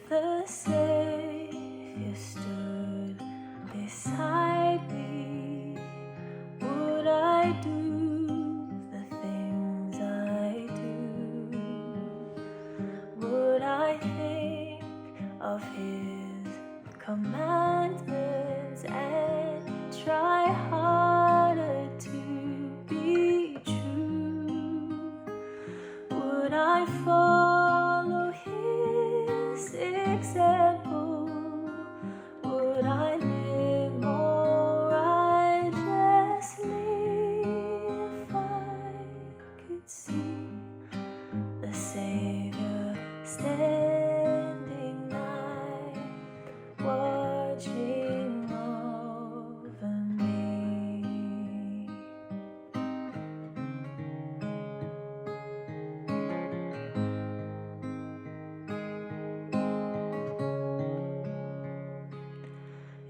the Saviour stood beside me, would I do the things I do? Would I think of His commandments and try harder to be true? Would I follow His example? Would I live more righteously if I could see the Saviour standing nigh, watching over me?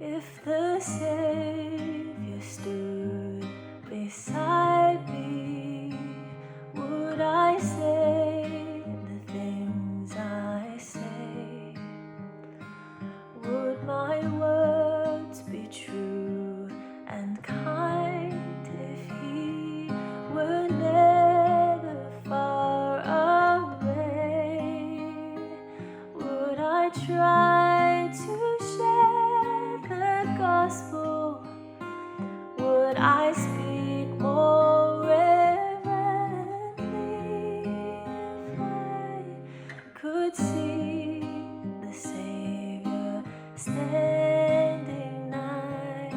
If the Saviour stood beside me, would I say the things I say? Would my words be true and kind if He were never far away? Would I try to share the gospel? Would I speak more reverently if I could see the Saviour standing nigh,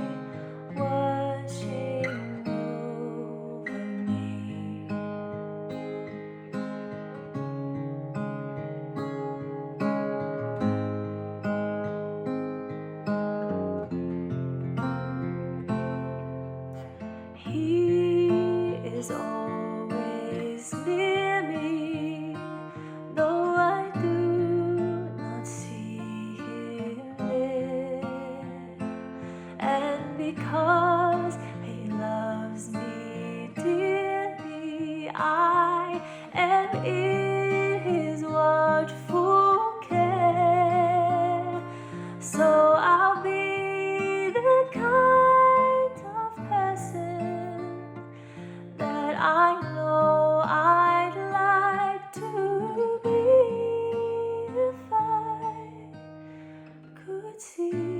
watching over me? He is always near me, though I do not see Him there. And because He loves me dearly, I am in His watchful care. So I'll be the kind of person that I know I'd like to be if I could see